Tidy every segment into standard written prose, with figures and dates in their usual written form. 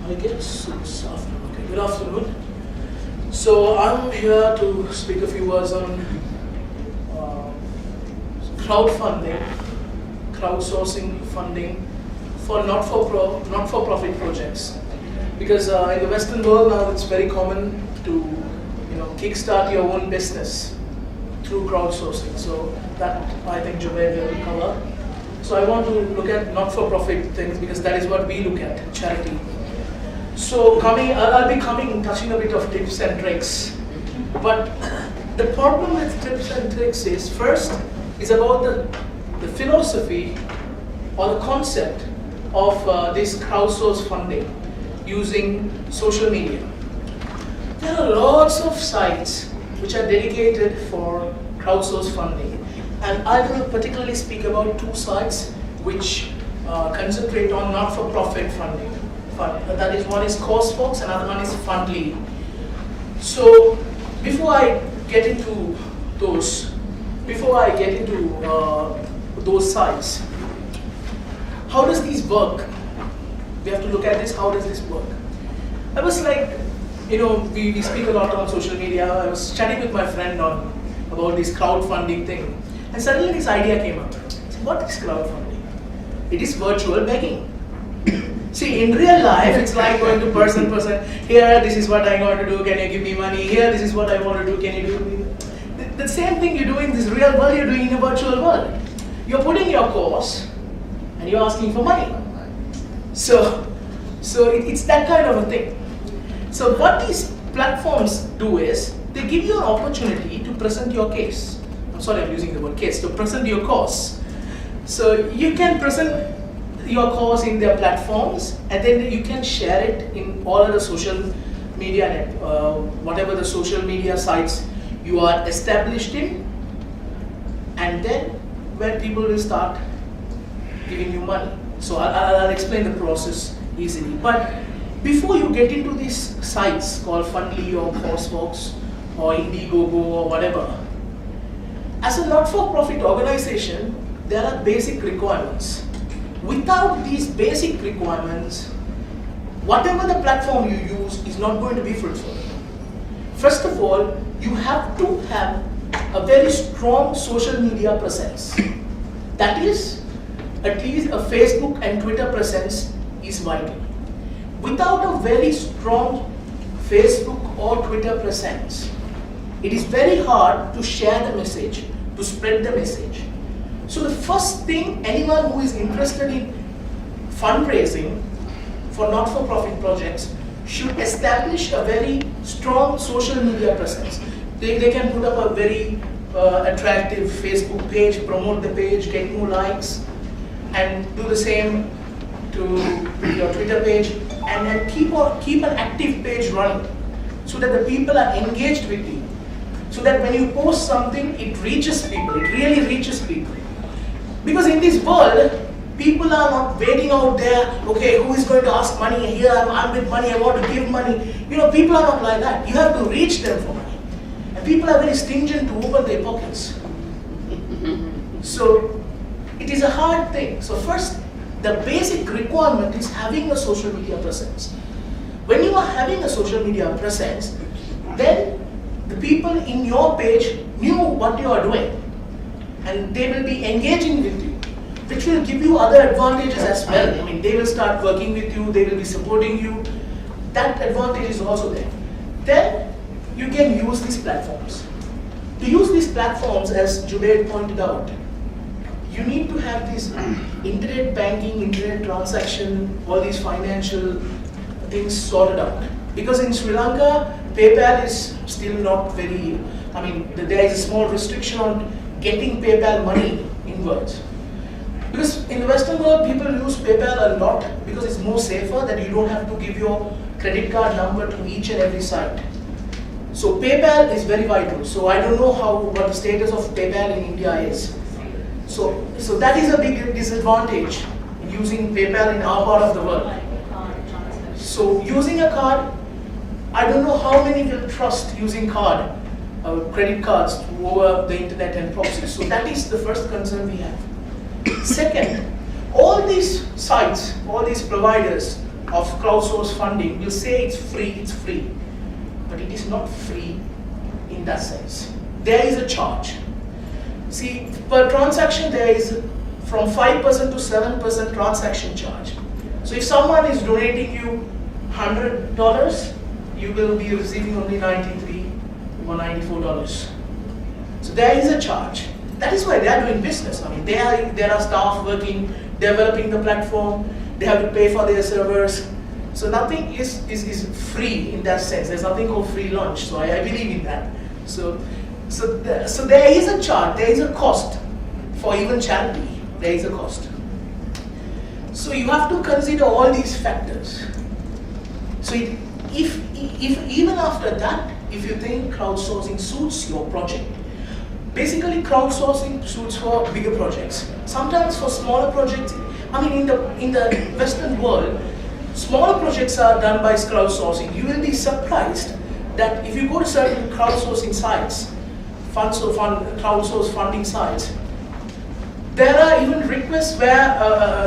I guess it's afternoon. Okay, good afternoon. So I'm here to speak a few words on crowdfunding, crowdsourcing funding for not-for-profit projects. Because in the Western world now it's very common to kickstart your own business through crowdsourcing. So that I think Jubair will cover. So I want to look at not-for-profit things because that is what we look at, charity. So I'll be touching a bit of tips and tricks. But the problem with tips and tricks is, first, is about the philosophy or the concept of this crowdsource funding using social media. There are lots of sites which are dedicated for crowdsource funding. And I will particularly speak about two sites which concentrate on not-for-profit funding. That is, one is CauseFox, another one is Fundly. So before I get into those sites, how does these work? We have to look at this. How does this work? I was like, we speak a lot on social media. I was chatting with my friend about this crowdfunding thing, and suddenly this idea came up. I said, what is crowdfunding? It is virtual begging. See, in real life, it's like going to person. Here, this is what I'm going to do. Can you give me money? Here, this is what I want to do. Can you do it? The same thing you do in this real world, you're doing in a virtual world. You're putting your course, and you're asking for money. So it's that kind of a thing. So what these platforms do is, they give you an opportunity to present your case. I'm sorry, I'm using the word case, to present your course. So you can present your course in their platforms, and then you can share it in all of the social media, whatever the social media sites you are established in, and then where people will start giving you money. So I'll explain the process easily. But before you get into these sites called Fundly or CauseFox or Indiegogo or whatever, as a not-for-profit organization, there are basic requirements. Without these basic requirements, whatever the platform you use is not going to be fruitful. First of all, you have to have a very strong social media presence. That is, at least a Facebook and Twitter presence is vital. Without a very strong Facebook or Twitter presence, it is very hard to share the message, to spread the message. So the first thing, anyone who is interested in fundraising for not-for-profit projects should establish a very strong social media presence. They can put up a very attractive Facebook page, promote the page, get more likes, and do the same to your Twitter page, and then keep an active page running so that the people are engaged with you. So that when you post something, it reaches people, it really reaches people. Because in this world, people are not waiting out there, okay, who is going to ask money? Here I'm with money, I want to give money. People are not like that. You have to reach them for money. And people are very stingent to open their pockets. So it is a hard thing. So first, the basic requirement is having a social media presence. When you are having a social media presence, then the people in your page knew what you are doing, and they will be engaging with you, which will give you other advantages as well. I mean, they will start working with you, they will be supporting you. That advantage is also there. Then you can use these platforms. To use these platforms, as Jubair pointed out, you need to have this internet banking, internet transaction, all these financial things sorted out. Because in Sri Lanka, PayPal is still not very, there is a small restriction on getting PayPal money inwards. Because in the Western world, people use PayPal a lot because it's more safer, that you don't have to give your credit card number to each and every site. So PayPal is very vital. So I don't know what the status of PayPal in India is. So that is a big disadvantage in using PayPal in our part of the world. So using a card, I don't know how many will trust using credit cards over the internet and proxies. So that is the first concern we have. Second, all these sites, all these providers of crowdsourced funding will say it's free, but it is not free in that sense. There is a charge. See, per transaction there is from 5% to 7% transaction charge. So if someone is donating you $100, you will be receiving only $93 or $94. So there is a charge. That is why they are doing business. I mean, there are staff working, developing the platform, they have to pay for their servers. So nothing is free in that sense. There's nothing called free lunch. So I believe in that. So there is a charge, there is a cost for even charity. There is a cost. So you have to consider all these factors. So if even after that, if you think crowdsourcing suits your project, basically crowdsourcing suits for bigger projects. Sometimes for smaller projects, I mean in the Western world, smaller projects are done by crowdsourcing. You will be surprised that if you go to certain crowdsourcing sites, crowdsource funding sites, there are even requests where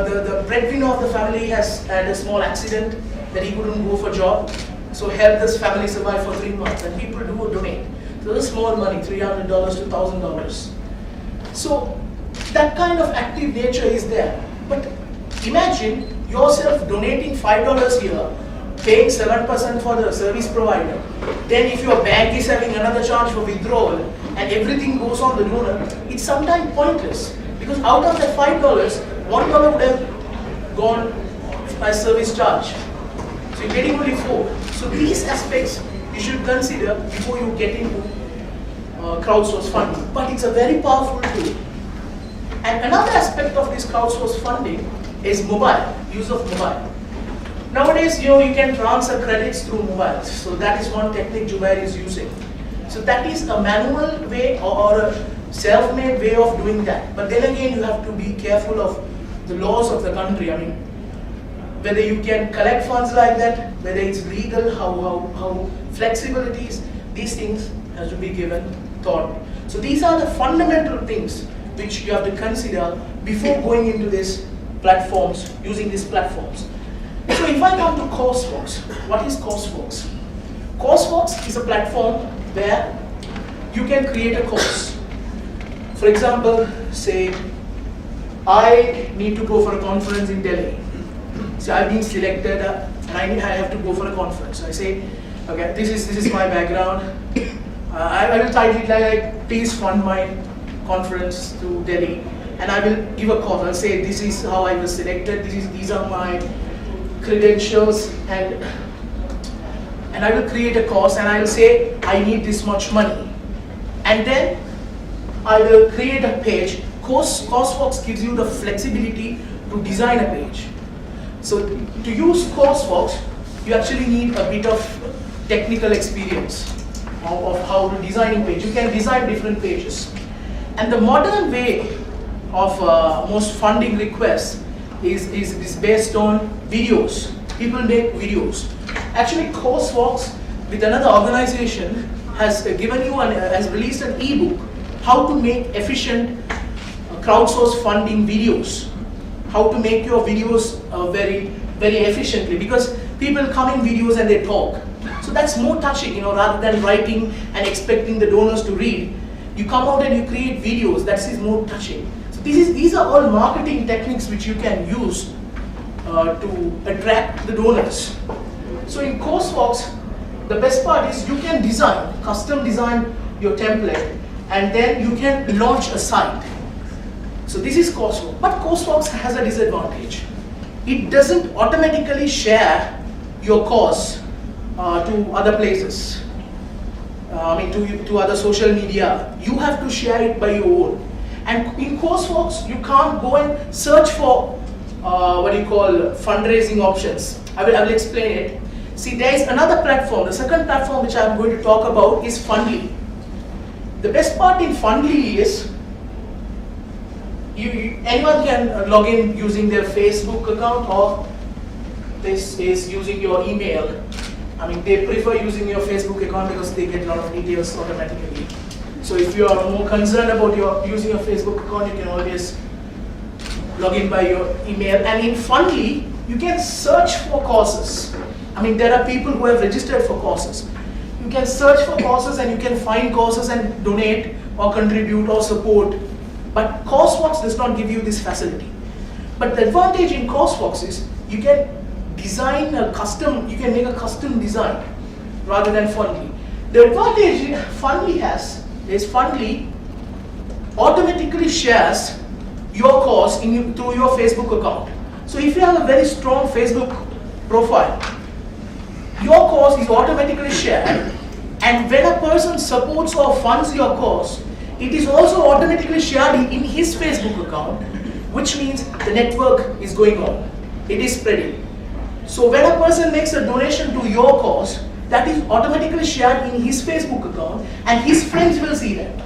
the breadwinner of the family has had a small accident that he couldn't go for a job, so help this family survive for 3 months, and people do donate. So it's small money, $300 to $1,000. So that kind of active nature is there. But imagine yourself donating $5 here, paying 7% for the service provider. Then if your bank is having another charge for withdrawal and everything goes on the donor, it's sometimes pointless. Because out of that $5, $1 would have gone as service charge. So you're getting only 4. So these aspects you should consider before you get into crowdsource funding. But it's a very powerful tool. And another aspect of this crowdsource funding is mobile, use of mobile. Nowadays, you can transfer credits through mobiles. So that is one technique Jubair is using. So that is a manual way or a self-made way of doing that. But then again, you have to be careful of the laws of the country. I mean, whether you can collect funds like that, whether it's legal, how flexible it is, these things has to be given thought. So these are the fundamental things which you have to consider before going into these platforms, using these platforms. So if I come to CourseWorks, what is CourseWorks? CourseWorks is a platform where you can create a course. For example, say, I need to go for a conference in Delhi. So I've been selected and I have to go for a conference. I say, okay, this is my background. I will title it like, please fund my conference to Delhi. And I will give a call. I'll say, this is how I was selected. These are my credentials, and I will create a course and I will say I need this much money, and then I will create a page. CourseWorks gives you the flexibility to design a page. So to use CourseWorks, you actually need a bit of technical experience of how to design a page. You can design different pages, and the modern way of most funding requests is based on videos. People make videos. Actually, CourseWorks with another organization has given you has released an ebook, how to make efficient crowdsource funding videos, how to make your videos very efficiently, because people come in videos and they talk. So that's more touching, rather than writing and expecting the donors to read. You come out and you create videos. That is more touching. These are all marketing techniques which you can use to attract the donors. So in CourseWorks, the best part is you can custom design your template, and then you can launch a site. So this is CourseWorks. But CourseWorks has a disadvantage. It doesn't automatically share your course to other places. To other social media. You have to share it by your own. And in CourseWorks, you can't go and search for fundraising options. I will explain it. See, there is another platform. The second platform which I am going to talk about is Fundly. The best part in Fundly is anyone can log in using their Facebook account, or this is using your email. I mean, they prefer using your Facebook account because they get a lot of details automatically. So if you are more concerned about using your Facebook account, you can always log in by your email. And in Fundly, You can search for courses. I mean, there are people who have registered for courses. You can search for courses and you can find courses and donate or contribute or support. But Courseworks does not give you this facility. But the advantage in Courseworks is you can design a custom, you can make a custom design rather than Fundly. The advantage Fundly has is Fundly automatically shares your course through your Facebook account. So if you have a very strong Facebook profile, your course is automatically shared, and when a person supports or funds your course, it is also automatically shared in his Facebook account, which means the network is going on. It is spreading. So when a person makes a donation to your course, that is automatically shared in his Facebook account, and his friends will see that.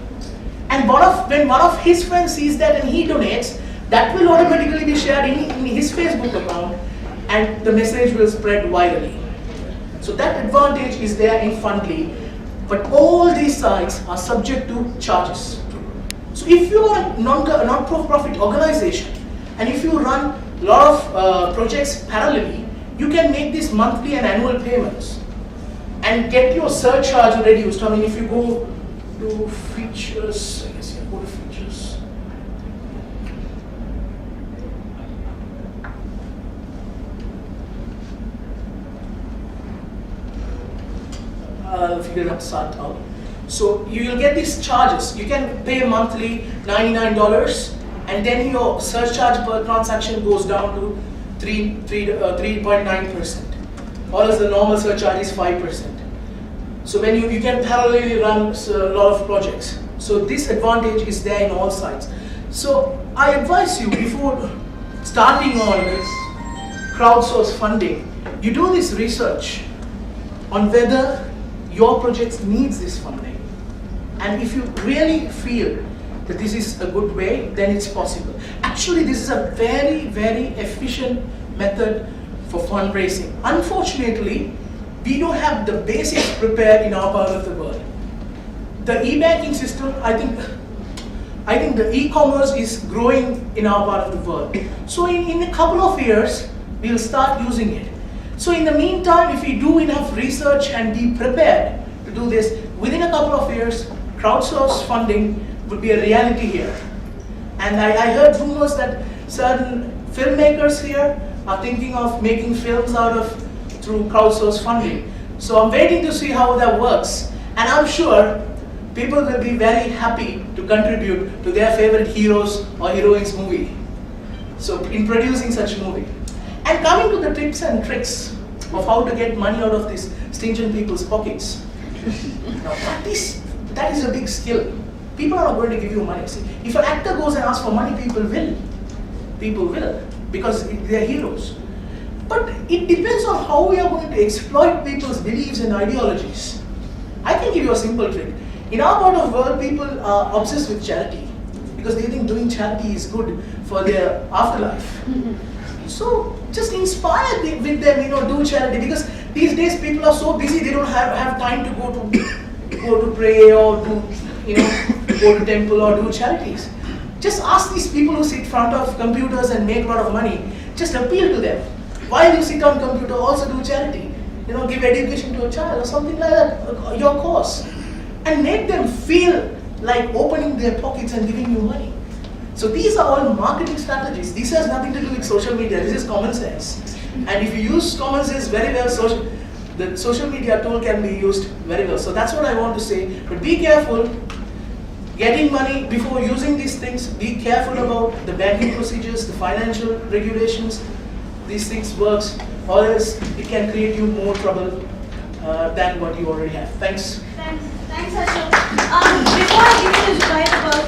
And when one of his friends sees that and he donates, that will automatically be shared in his Facebook account, and the message will spread virally. So that advantage is there in Fundly, but all these sites are subject to charges. So if you are a not-for-profit organization, and if you run a lot of projects parallelly, you can make these monthly and annual payments and get your surcharge reduced. I mean, if you go to features, I guess you go to features. I'll figure it out. So you will get these charges. You can pay monthly $99, and then your surcharge per transaction goes down to 3.9%, or as the normal surcharge is 5%. So when you can parallelly run a lot of projects. So this advantage is there in all sites. So I advise you, before starting on this crowdsource funding, you do this research on whether your project needs this funding. And if you really feel that this is a good way, then it's possible. Actually, this is a very, very efficient method for fundraising. Unfortunately, we don't have the basics prepared in our part of the world. The e-banking system, I think the e-commerce is growing in our part of the world. So in a couple of years, we'll start using it. So in the meantime, if we do enough research and be prepared to do this, within a couple of years, crowdsource funding would be a reality here. And I heard rumors that certain filmmakers here are thinking of making films through crowdsource funding. So I'm waiting to see how that works. And I'm sure people will be very happy to contribute to their favorite heroes or heroines movie. So in producing such movie. And coming to the tips and tricks of how to get money out of these stingy people's pockets. Now that is a big skill. People are not going to give you money. See, if an actor goes and asks for money, people will. People will, because they are heroes. But it depends on how we are going to exploit people's beliefs and ideologies. I can give you a simple trick. In our part of the world, people are obsessed with charity because they think doing charity is good for their afterlife. So just inspire with them, do charity, because these days people are so busy they don't have time to go to pray or go to temple or do charities. Just ask these people who sit in front of computers and make a lot of money. Just appeal to them. While you sit on computer, also do charity. Give education to a child or something like that. Your course, and make them feel like opening their pockets and giving you money. So these are all marketing strategies. This has nothing to do with social media. This is common sense. And if you use common sense very well, the social media tool can be used very well. So that's what I want to say. But be careful getting money before using these things. Be careful about the banking procedures, the financial regulations. These things works, or else it can create you more trouble than what you already have. Thanks. Thanks, Ashok. Before I give you this right about